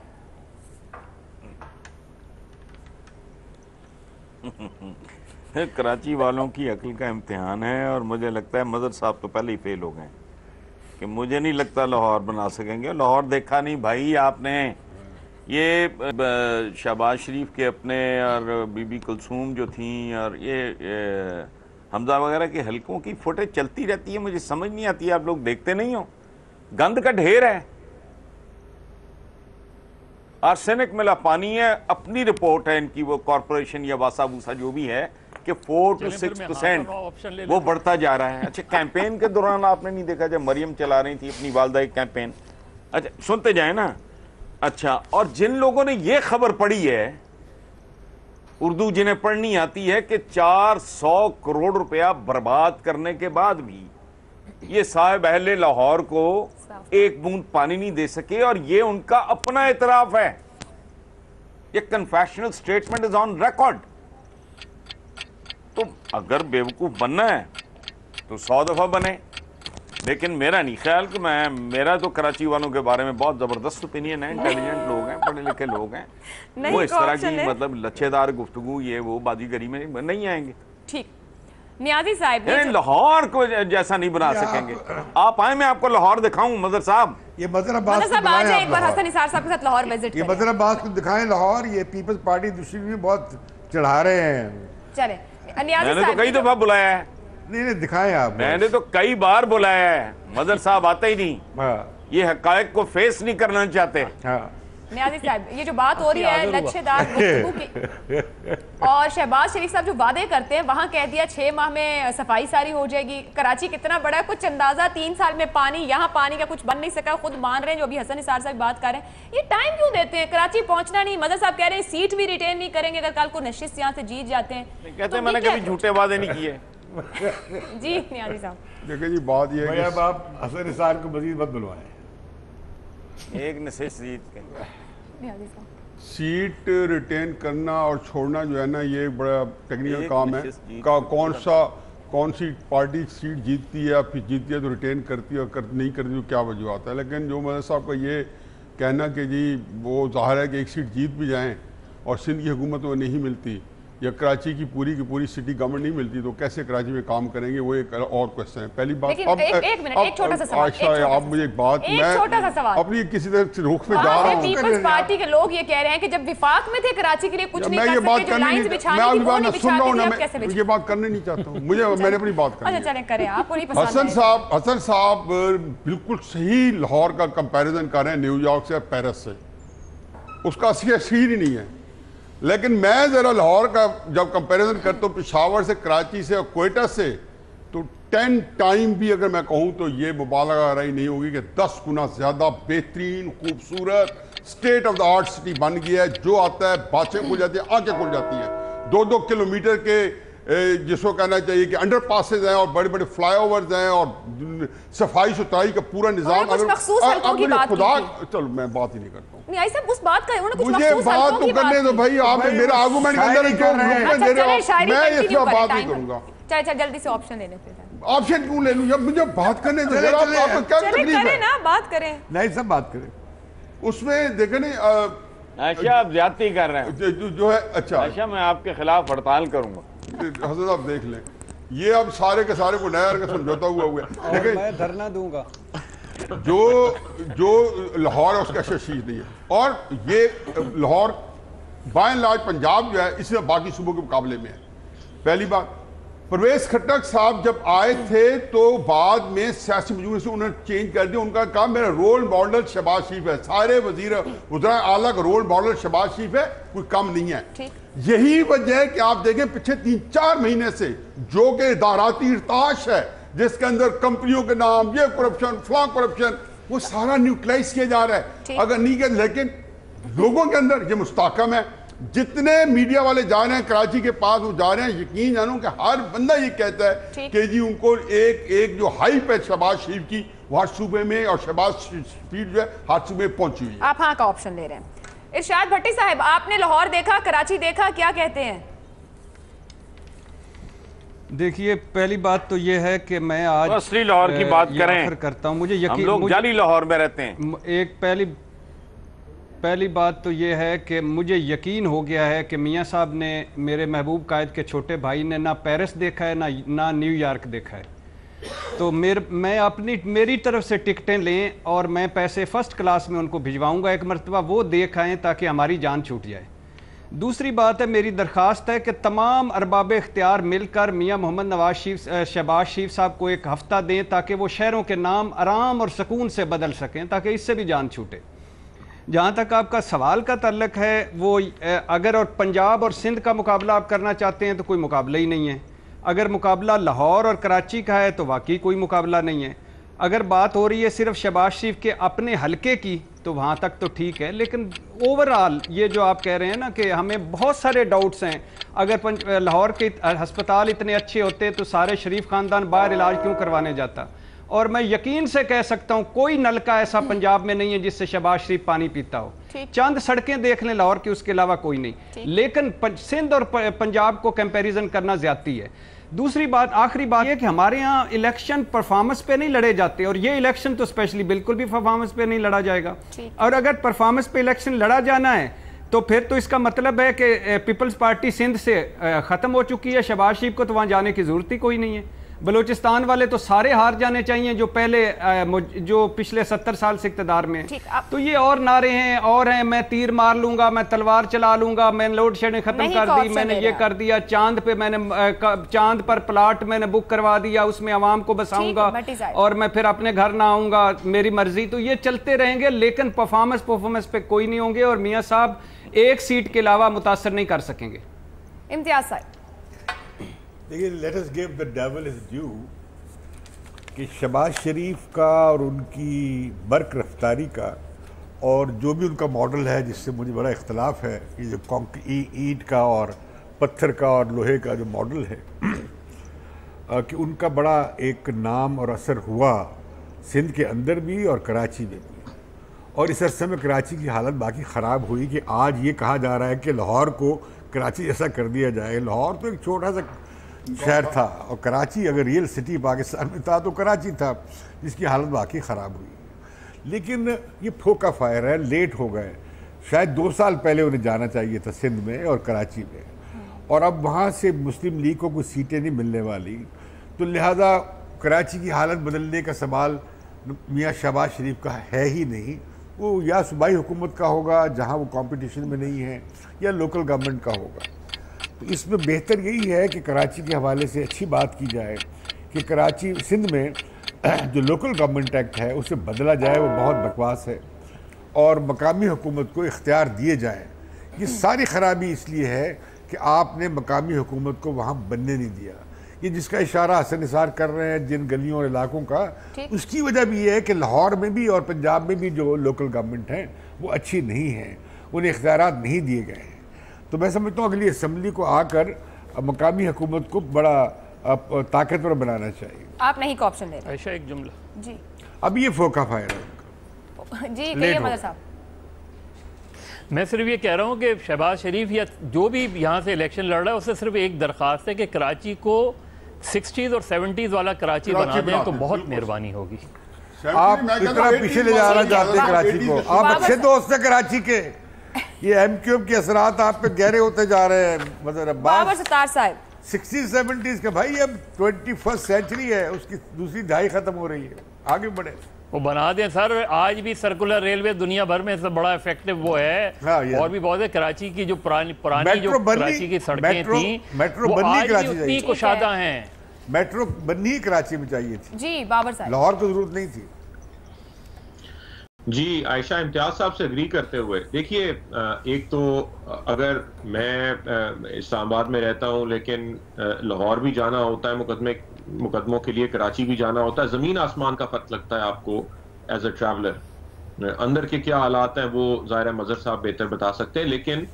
کراچی والوں کی عقل کا امتحان ہے، اور مجھے لگتا ہے مظہر صاحب تو پہلے ہی فیل ہو گئے کہ مجھے نہیں لگتا لاہور بنا سکیں گے. لاہور دیکھا نہیں بھائی آپ نے. یہ شہباز شریف کے اپنے اور بی بی کلثوم جو تھیں اور یہ حمزہ وغیرہ کے حلقوں کی فوٹیج چلتی رہتی ہے، مجھے سمجھ نہیں آتی. آپ لوگ دیکھتے نہیں ہو؟ گند کا ڈھیر ہے، آرسینک ملا پانی ہے. اپنی رپورٹ ہے ان کی، وہ کارپوریشن یا واسا بوسا جو بھی ہے، کہ 4 to 6% وہ بڑھتا جا رہا ہے. اچھا کیمپین کے دوران آپ نے نہیں دیکھا جب مریم چلا رہی تھی اپنی والدہ ایک کیمپین؟ اچھا سنتے جائیں نا. اچھا، اور جن لوگوں نے یہ خبر پڑھی ہے، اردو جنہیں پڑھنی آتی ہے، کہ 400 کروڑ روپیہ برباد کرنے کے بعد بھی یہ صاحب اہل لاہور کو ایک بوند پانی نہیں دے سکے، اور یہ ان کا اپنا اعتراف ہے. یہ کنفیشنل سٹیٹمنٹ از آن ریکارڈ. تو اگر بیوقوف بننا ہے تو 100 دفعہ بنے، لیکن میرا نہیں خیال کہ میرا تو کراچی والوں کے بارے میں بہت زبردست اوپینین ہے. انٹیلیجنٹ لوگ ہیں، پڑھے لکھے لوگ ہیں، وہ اس طرح کی مطلب لچھے دار گفتگو یہ وہ بازی گری میں نہیں آئیں گے. ٹھیک. نیازی صاحب لاہور کو جیسا نہیں بنا سکیں گے. آپ آئیں، میں آپ کو لاہور دکھاؤں. مظہر صاحب، یہ مظہر عباس کو صاحب آج ایک بار حسن نثار صاحب کے ساتھ لاہور وزٹ کریں. یہ مظہر عباس کو دکھائیں لاہور. یہ پیپلز پارٹی دوسری بھی بہت چڑھا رہے ہیں. چلیں میں نے تو کئی دفعہ بلایا ہے. نہیں دکھائیں آپ. میں نے تو کئی بار بلایا ہے. مظہر صاحب آتے ہی نہیں، یہ حقائق کو فیس نہیں کرنا چاہتے. نیازی صاحب، یہ جو بات ہو رہی ہے لچھے دار گفتگو کی، اور شہباز شریف صاحب جو وعدے کرتے ہیں، وہاں کہہ دیا 6 ماہ میں صفائی ساری ہو جائے گی. کراچی کتنا بڑا ہے، کچھ اندازہ 3 سال میں پانی، یہاں پانی کا کچھ بن نہیں سکا. خود مان رہے ہیں جو ابھی حسن نثار صاحب بات کر رہے ہیں. یہ ٹائم کیوں دیتے ہیں؟ کراچی پہنچنا نہیں. مظہر صاحب کہہ رہے ہیں سیٹ بھی ریٹین نہیں کریں گے اگر کل کو نشست یہاں سے جیت جاتے ہیں. کہتے ہیں میں نے کبھی جھوٹے وعدے نہیں کیے. جی نیازی صاحب، دیکھیں جی بات یہ ہے اب آپ حسن نثار کو مزید مت بلوائیں. ایک نشست جیت کے سیٹ ریٹین کرنا اور چھوڑنا جو ہے نا، یہ بڑا ٹیکنیکل کام ہے. کون سی پارٹی سیٹ جیتتی ہے، پھر جیتتی ہے تو ریٹین کرتی ہے، اور نہیں کرتی تو کیا وجوہات ہے. لیکن جو مظہر صاحب کا یہ کہنا کہ جی وہ ظاہر ہے کہ ایک سیٹ جیت بھی جائیں اور سندھ کی حکومت میں نہیں ملتی، یا کراچی کی پوری سٹی گورنمنٹ نہیں ملتی، تو کیسے کراچی میں کام کریں گے؟ وہ ایک اور کوسچن ہے. پہلی بات، آپ مجھے ایک بات، میں اپنی کسی طرح رخ پہ جا رہا ہوں. پیپلز پارٹی کے لوگ یہ کہہ رہے ہیں کہ جب وفاق میں تھے کراچی کے لیے کچھ نہیں کر سکتے، جو لائنز بچھانے تھی وہ نہیں بچھاتی تھی، اب کیسے بچھاتی؟ یہ بات کرنے نہیں چاہتا ہوں. میں نے اپنی بات کرنی ہے. اچھا چلیں کریں، آپ کو نہیں پسند. حسن صاحب بالکل صحیح لاہور کا کمپیریزن کر رہے ہیں نیو یارک سے، پیرس سے. اس کا اثر ہی نہیں ہے. لیکن میں ذرا لاہور کا جب کمپیریزن کرتا ہوں پشاور سے، کراچی سے اور کوئٹہ سے، تو 10 ٹائم بھی اگر میں کہوں تو یہ مبالغہ رہی نہیں ہوگی کہ 10 گنا زیادہ بہترین، خوبصورت، state of the art city بن گیا ہے. جو آتا ہے باتیں کھل جاتی ہیں، آنکھیں کھل جاتی ہیں. 2-2 کلومیٹر کے جس کو کہنا چاہیے کہ انڈر پاسز ہیں، اور بڑے بڑے فلائی اوورز ہیں، اور صفائی ستھرائی کا پورا نظام. خدا، چلو میں بات ہی نہیں کرتا ہوں. نہیں ایسا اس بات کا ہے، انہوں نے کچھ مجھے بات تو کرنے دو بھائی. آپ میرا آرگومنٹ کے اندر کیوں رکنے دے رہے ہو؟ میں اس میں بات نہیں کروں گا. چل جلدی سے آپشن لے لیں. آپشن کیوں لے لوں؟ جب مجھے بات کرنے دو. آپ کو کیا تکلیف ہے؟ بات کریں. نہیں سب بات کریں. اس میں دیکھیں نہیں، عائشہ آپ زیادتی کر رہے ہیں جو ہے. اچھا عائشہ، میں آپ کے خلاف ہڑتال کروں گا. حضرت آپ دیکھ لیں، یہ اب سارے کے سارے کو نیا کر کے سمجھوتا ہوا ہے. میں دھرنا دوں گا. جو لاہور ہے اس کا ششیش نہیں ہے. اور یہ Lahore by and large Punjab جو ہے اس میں باقی صوبوں کے مقابلے میں ہے. پہلی بات، پرویز خٹک صاحب جب آئے تھے تو بعد میں سیاسی مجموعے سے انہوں نے چینج کر دیا. ان کا کہا میرا رول ماڈل شہباز شریف ہے. سارے وزراء اعلیٰ کا رول ماڈل شہباز شریف ہے، کوئی کم نہیں ہے. یہی وجہ ہے کہ آپ دیکھیں پچھلے 3-4 مہینے سے جو کہ اداراتی ارتاش ہے، جس کے اندر کمپنیوں کے نام، یہ کرپشن، فلاں کرپشن، وہ سارا نیوٹرلائز کیا جا رہا ہے. اگر نہیں کہ، لیکن لوگوں کے اندر یہ مستحکم ہے. جتنے میڈیا والے جا رہے ہیں کراچی کے پاس، وہ جا رہے ہیں، یقین جانو کہ ہر بندہ یہ کہتا ہے کہ جی ان کو ایک جو ہائپ ہے شہباز شریف کی، وہ ہر صوبے میں، اور شہباز شریف جو ہے ہر صوبے میں پہنچی ہوئی ہے. آپ ہاں کا آپشن لے رہے ہیں. ارشاد بھٹی صاحب، آپ نے لاہور دیکھا، کراچی دیکھا، کیا کہتے ہیں؟ دیکھیے پہلی بات تو یہ ہے کہ میں آج اصلی لاہور کی بات کریں کرتا ہوں. مجھے یقین، ہم لوگ جعلی لاہور میں رہتے ہیں. ایک پہلی پہلی بات تو یہ ہے کہ مجھے یقین ہو گیا ہے کہ میاں صاحب نے میرے محبوب قائد کے چھوٹے بھائی نے نہ پیرس دیکھا ہے نہ نیو یارک دیکھا ہے. تو میری طرف سے ٹکٹیں لیں اور میں پیسے فرسٹ کلاس میں ان کو بھجواؤں گا, ایک مرتبہ وہ دیکھ آئیں تاکہ ہماری جان چھوٹ جائے. دوسری بات ہے, میری درخواست ہے کہ تمام ارباب اختیار مل کر میاں محمد نواز شہباز شریف صاحب کو ایک ہفتہ دیں تاکہ وہ شہروں کے نام آرام اور سکون سے بدل سکیں, تاکہ اس سے بھی جان چھوٹے. جہاں تک آپ کا سوال کا تعلق ہے, وہ اگر اور پنجاب اور سندھ کا مقابلہ آپ کرنا چاہتے ہیں تو کوئی مقابلہ ہی نہیں ہے. اگر مقابلہ لاہور اور کراچی کا ہے تو واقعی کوئی مقابلہ نہیں ہے. اگر بات ہو رہی ہے صرف شہباز شریف کے اپنے حلقے کی تو وہاں تک تو ٹھیک ہے, لیکن اوورآل یہ جو آپ کہہ رہے ہیں نا کہ ہمیں بہت سارے ڈاؤٹس ہیں, اگر لاہور کے ہسپتال اتنے اچھے ہوتے تو سارے شریف خاندان باہر علاج کیوں کروانے جاتا. اور میں یقین سے کہہ سکتا ہوں کوئی نلکا ایسا پنجاب میں نہیں ہے جس سے شہباز شریف پانی پیتا ہو. چند سڑکیں دیکھ لیں لاہور کی, اس کے علاوہ کوئی نہیں. لیکن سندھ اور پنجاب کو کمپیریزن کرنا زیادتی ہے. دوسری بات, آخری بات یہ کہ ہمارے ہاں الیکشن پرفارمنس پہ نہیں لڑے جاتے, اور یہ الیکشن تو اسپیشلی بالکل بھی پرفارمنس پہ نہیں لڑا جائے گا. اور اگر پرفارمنس پہ الیکشن لڑا جانا ہے تو پھر تو اس کا مطلب ہے کہ پیپلز پارٹی سندھ سے ختم ہو چکی ہے. شہباز شریف کو تو وہاں جانے کی ضرورت ہی کوئی نہیں ہے. بلوچستان والے تو سارے ہار جانے چاہیے جو پچھلے 70 سال سے اقتدار میں ہیں. تو یہ اور نعرے ہیں اور ہیں, میں تیر مار لوں گا, میں تلوار چلا لوں گا, میں لوڈ شیڈنگ ختم کر دی, میں نے یہ کر دیا, چاند پر پلاٹ میں نے بک کروا دیا, اس میں عوام کو بساؤں گا اور میں پھر اپنے گھر نہ آؤں گا, میری مرضی. تو یہ چلتے رہیں گے, لیکن پرفارمنس پہ کوئی نہیں ہوں گے, اور میاں صاحب ایک سیٹ کے علاوہ متاثر نہیں کر سکیں گے. امتیاز صاحب دیکھیے, let us give the devil his due کہ شہباز شریف کا اور ان کی برق رفتاری کا اور جو بھی ان کا ماڈل ہے, جس سے مجھے بڑا اختلاف ہے, یہ جو اینٹ کا اور پتھر کا اور لوہے کا جو ماڈل ہے, کہ ان کا بڑا ایک نام اور اثر ہوا سندھ کے اندر بھی اور کراچی میں بھی. اور اس عرصے میں کراچی کی حالت باقی خراب ہوئی کہ آج یہ کہا جا رہا ہے کہ لاہور کو کراچی جیسا کر دیا جائے. لاہور تو ایک چھوٹا سا شہر تھا, اور کراچی اگر ریئل سٹی پاکستان میں تھا تو کراچی تھا, جس کی حالت باقی خراب ہوئی. لیکن یہ پھوکا فائر ہے, لیٹ ہو گئے. شاید 2 سال پہلے انہیں جانا چاہیے تھا سندھ میں اور کراچی میں, اور اب وہاں سے مسلم لیگ کو کوئی سیٹیں نہیں ملنے والی. تو لہذا کراچی کی حالت بدلنے کا سوال میاں شہباز شریف کا ہے ہی نہیں. وہ یا صوبائی حکومت کا ہوگا جہاں وہ کمپٹیشن میں نہیں ہے, یا لوکل گورنمنٹ کا ہوگا. تو اس میں بہتر یہی ہے کہ کراچی کے حوالے سے اچھی بات کی جائے کہ کراچی سندھ میں جو لوکل گورنمنٹ ایکٹ ہے اسے بدلا جائے, وہ بہت بکواس ہے, اور مقامی حکومت کو اختیار دیے جائیں. یہ ساری خرابی اس لیے ہے کہ آپ نے مقامی حکومت کو وہاں بننے نہیں دیا. یہ جس کا اشارہ حسن نثار کر رہے ہیں جن گلیوں اور علاقوں کا, اس کی وجہ بھی یہ ہے کہ لاہور میں بھی اور پنجاب میں بھی جو لوکل گورنمنٹ ہیں وہ اچھی نہیں ہیں, انہیں اختیارات نہیں دیے گئے ہیں. تو میں سمجھتا ہوں اگلی اسمبلی کو آ کر مقامی حکومت کو بڑا طاقتور بنانا چاہیے. آپ نہیں کو آپشن دے رہے. عائشہ ایک جملہ. جی اب یہ فوکا فائر ہے. جی کہیے مدر صاحب. میں صرف یہ کہہ رہا ہوں کہ شہباز شریف یا جو بھی یہاں سے الیکشن لڑ رہا ہے, اس سے صرف ایک درخواست ہے کہ کراچی کو 60s اور 70s والا کراچی بنا دیں تو بہت مہربانی ہوگی. آپ اتنا پیچھے لے جانا چاہتے ہیں کراچی کو. آپ اچھے دوست ہیں کراچی کے, یہ ایم کیو ایم کے اثرات آپ پہ گہرے ہوتے جا رہے ہیں. مدر بابر ستار صاحب 60s 70s کے بھائی, اب 21st سینچری ہے, اس کی دوسری دہائی ختم ہو رہی ہے, آگے بڑھے. وہ بنا دیں سر. آج بھی سرکولر ریلوے دنیا بھر میں سے بڑا افیکٹو وہ ہے, اور بھی بہت ہے. کراچی کی جو پرانی جو کراچی کی سڑکیں تھیں وہ آج بھی اتنی کشادہ ہیں. میٹرو بننی کراچی میں چاہیے تھی. جی بابر صاحب. لاہور کو ضرورت نہیں تھی. جی عائشہ, امتیاز صاحب سے اگری کرتے ہوئے, دیکھیے ایک تو اگر میں اسلام آباد میں رہتا ہوں لیکن لاہور بھی جانا ہوتا ہے مقدموں کے لیے, کراچی بھی جانا ہوتا ہے, زمین آسمان کا فرق لگتا ہے آپ کو ایز اے ٹریولر. اندر کے کیا حالات ہیں وہ ظاہر مظہر صاحب بہتر بتا سکتے ہیں, لیکن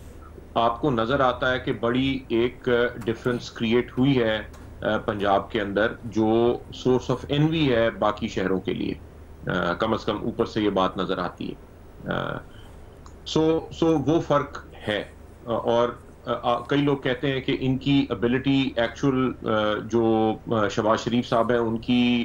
آپ کو نظر آتا ہے کہ بڑی ایک ڈفرنس کریٹ ہوئی ہے پنجاب کے اندر, جو سورس آف انوی ہے باقی شہروں کے لیے. کم از کم اوپر سے یہ بات نظر آتی ہے. سو وہ فرق ہے. اور کئی لوگ کہتے ہیں کہ ان کی ابیلٹی ایکچوئل جو شہباز شریف صاحب ہیں ان کی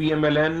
PMLN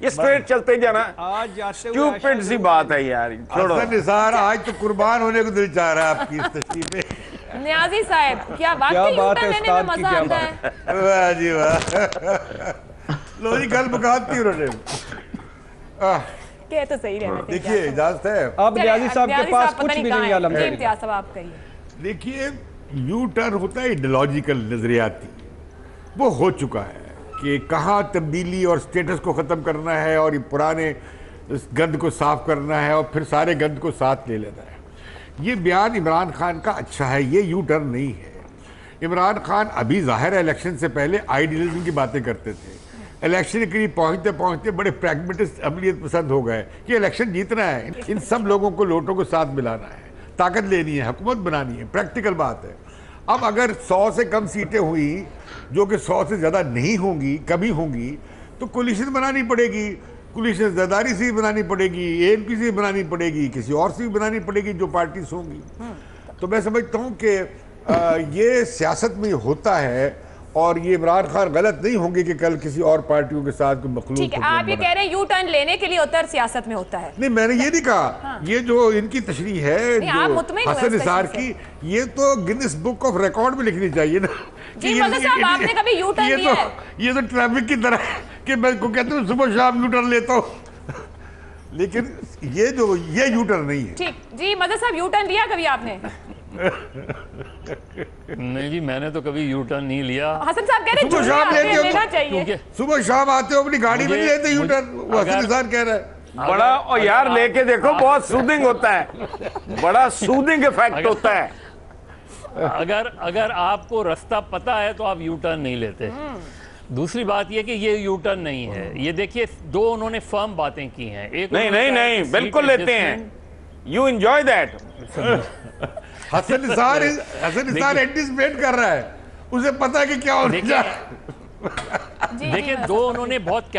یہ اسٹریٹ چلتے جانا آج جاتے ہوئے اسٹوپڈ سی بات ہے یار. چھوڑو حسن نثار آج تو قربان ہونے کو دل چاہ رہا ہے آپ کی اس تشریح پہ. نیازی صاحب کیا واقعی یوٹرن لینے میں مزہ آتا ہے؟ واہ جی واہ. لو جی گل مکاتی انہوں نے. کہ تو صحیح رہنا چاہیے. دیکھیے اجازت ہے اب نیازی صاحب کے پاس کچھ بھی نہیں علم ہے. امتیاز صاحب آپ کہیے. دیکھیے یو ٹرن ہوتا ہے ایڈیولوجیکل نظریاتی. وہ ہو چکا ہے کہ کہاں تبدیلی اور سٹیٹس کو ختم کرنا ہے اور یہ پرانے گند کو صاف کرنا ہے اور پھر سارے گند کو ساتھ لے لینا ہے. یہ بیان عمران خان کا اچھا ہے, یہ یو ٹرن نہیں ہے. عمران خان ابھی ظاہر ہے الیکشن سے پہلے آئیڈیلزم کی باتیں کرتے تھے. الیکشن کے قریب پہنچتے پہنچتے بڑے پریگمیٹسٹ عملیت پسند ہو گئے کہ الیکشن جیتنا ہے, ان سب لوگوں کو لوٹوں کو ساتھ ملانا ہے, طاقت لینی ہے, حکومت بنانی ہے. پریکٹیکل بات ہے. اب اگر 100 سے کم سیٹیں ہوئی جو کہ 100 سے زیادہ نہیں ہوں گی, کبھی ہوں گی, تو کولیشن بنانی پڑے گی. کولیشن زرداری سے بنانی پڑے گی, ANP سے بنانی پڑے گی, کسی اور سے بھی بنانی پڑے گی جو پارٹیز ہوں گی. تو میں سمجھتا ہوں کہ یہ سیاست میں ہوتا ہے اور یہ عمران خان غلط نہیں ہوں گے کہ کل کسی اور پارٹیوں کے ساتھ کوئی مخلوط. ٹھیک ہے, آپ یہ کہہ رہے ہیں یو ٹرن لینے کے لیے اتر سیاست میں ہوتا ہے. نہیں میں نے یہ نہیں کہا. یہ جو ان کی تشریح ہے حسن نثار کی, یہ تو گنس بک آف ریکارڈ میں لکھنی چاہیے نا. جی مدد صاحب آپ نے کبھی یو ٹرن لیا ہے؟ یہ تو ٹریفک کی طرح ہے کہ میں کو کہتا ہوں صبح شام یو ٹرن لیتا ہوں, لیکن یہ یو ٹرن نہیں ہے. ٹھیک جی مدد صاحب یو ٹرن لیا کبھی آپ نے؟ نہیں جی میں نے تو کبھی یو ٹرن نہیں لیا. حسن صاحب کہہ رہے ہیں لینا چاہیے. صبح شام آتے ہو اپنی گاڑی میں نہیں لیتے یو ٹرن, وہ حسن نثار کہہ رہا ہے. بڑا اور یار لے کے دیکھو بہت سودنگ ہوتا ہے, بڑا سودنگ ایفیکٹ ہوتا ہے. اگر آپ کو رستہ پتا ہے تو آپ یو ٹرن نہیں لیتے. دوسری بات یہ کہ یہ یو ٹرن نہیں ہے. یہ دیکھیے دو انہوں نے فرم باتیں کی ہیں. ایک نہیں بالکل لیتے ہیں. You enjoy that. حسن نثار اینٹیسپیٹ کر رہا ہے, اسے پتا ہے کہ کیا ہونے جا رہا ہے. دیکھیں دو انہوں نے بہت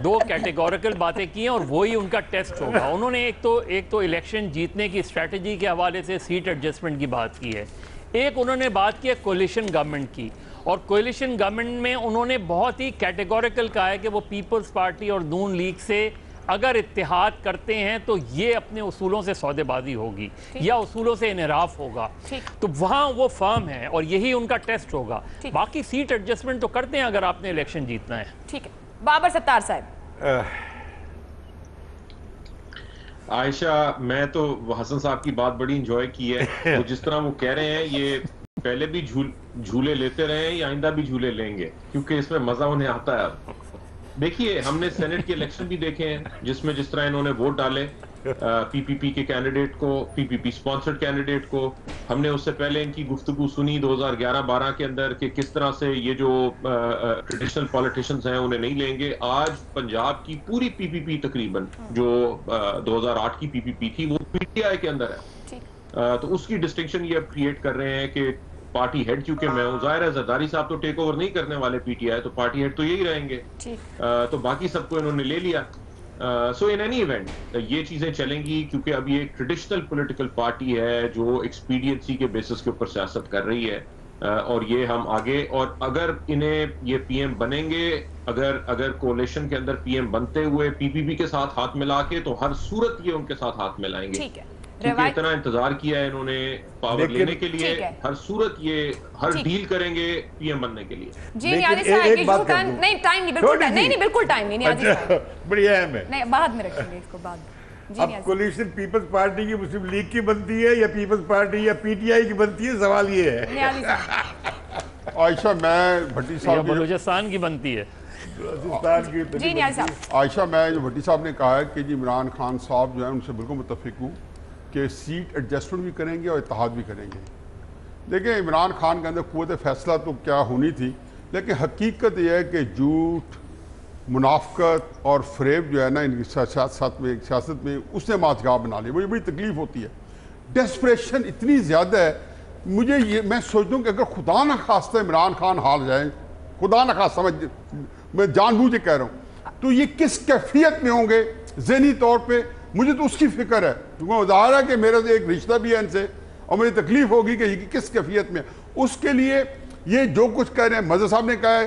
دو کیٹیگوریکل باتیں کی ہیں اور وہی ان کا ٹیسٹ ہوگا. انہوں نے ایک تو الیکشن جیتنے کی اسٹریٹجی کے حوالے سے سیٹ ایڈجسٹمنٹ کی بات کی ہے. ایک انہوں نے بات کی ہے کولیشن گورنمنٹ کی, اور کولیشن گورنمنٹ میں انہوں نے بہت ہی کیٹیگوریکل کہا ہے کہ وہ پیپلز پارٹی اور نون لیگ سے اگر اتحاد کرتے ہیں تو یہ اپنے اصولوں سے سودے بازی ہوگی یا اصولوں سے انحراف ہوگا. تو وہاں وہ فرم ہے اور یہی ان کا ٹیسٹ ہوگا. باقی سیٹ ایڈجسٹمنٹ تو کرتے ہیں اگر آپ نے الیکشن جیتنا ہے. ٹھیک ہے بابر ستار صاحب. عائشہ میں تو حسن صاحب کی بات بڑی انجوائے کی ہے. وہ جس طرح وہ کہہ رہے ہیں یہ پہلے بھی جھولے لیتے رہے ہیں یا آئندہ بھی جھولے لیں گے کیونکہ اس میں مزہ انہیں آتا ہے. دیکھیے ہم نے سینٹ کے الیکشن بھی دیکھے ہیں جس میں جس طرح انہوں نے ووٹ ڈالے پی پی پی کے کینڈیڈیٹ کو, پی پی پی سپانسرڈ کینڈیڈیٹ کو. ہم نے اس سے پہلے ان کی گفتگو سنی 2011-12 کے اندر کہ کس طرح سے یہ جو ٹریڈیشنل پولیٹیشنز ہیں انہیں نہیں لیں گے. آج پنجاب کی پوری پی پی پی تقریباً جو 2008 کی پی پی پی تھی وہ پی ٹی آئی کے اندر ہے. تو اس کی ڈسٹنکشن یہ اب کریٹ کر رہے ہیں کہ پارٹی ہیڈ چونکہ میں ہوں, ظاہر ہے زرداری صاحب تو ٹیک اوور نہیں کرنے والے پی ٹی آئی, تو پارٹی ہیڈ تو یہی رہیں گے. تو باقی سب کو انہوں نے لے لیا. سو ان اینی ایونٹ یہ چیزیں چلیں گی کیونکہ اب یہ ایک ٹریڈیشنل پولیٹیکل پارٹی ہے جو ایکسپیڈینسی کے بیسس کے اوپر سیاست کر رہی ہے. اور یہ ہم آگے, اور اگر انہیں یہ پی ایم بنیں گے, اگر کولیشن کے اندر پی ایم بنتے ہوئے پی پی پی کے ساتھ ہاتھ ملا کے, تو ہر صورت یہ ان کے ساتھ ہاتھ ملائیں گے. کیونکہ اتنا انتظار کیا ہے انہوں نے پاور لینے کے لیے, ہر صورت یہ ہر ڈیل کریں گے پی ایم بننے کے لیے. جی نیازی صاحب یو ٹرن نہیں, ٹائم نہیں, بالکل ٹائم نہیں نیازی صاحب, بڑی اہم ہے, نہیں بعد میں رکھیں گے اس کو بعد. اب کولیشن پیپلز پارٹی کی مسلم لیگ کی بنتی ہے یا پیپلز پارٹی یا پی ٹی آئی کی بنتی ہے, سوال یہ ہے. نیازی صاحب عائشہ میں بھٹی صاحب بلوچستان کی بنتی ہے. جی نیازی صاحب. عائشہ میں جو بھٹی صاحب نے کہا ہے کہ جی عمران خان صاحب جو ہے ان سے بالکل متفق ہوں کہ سیٹ ایڈجسٹمنٹ بھی کریں گے اور اتحاد بھی کریں گے. دیکھیں عمران خان کے اندر قوت فیصلہ تو کیا ہونی تھی, لیکن حقیقت یہ ہے کہ جھوٹ, منافقت اور فریب جو ہے نا ان کی سیاست میں اس نے ماتگاہ بنا لی. مجھے بڑی تکلیف ہوتی ہے. ڈیسپریشن اتنی زیادہ ہے. مجھے یہ میں سوچتا ہوں کہ اگر خدا نہ خواستہ عمران خان ہار جائیں, خدا نہ خواستہ, میں جان بوجھ کے کہہ رہا ہوں, تو یہ کس کیفیت میں ہوں گے ذہنی طور پہ. مجھے تو اس کی فکر ہے, کیونکہ ظاہر ہے کہ میرا ایک رشتہ بھی ہے ان سے, اور مجھے تکلیف ہوگی کہ یہ کس کیفیت میں. اس کے لیے یہ جو کچھ کہہ رہے ہیں, مزہ صاحب نے کہا ہے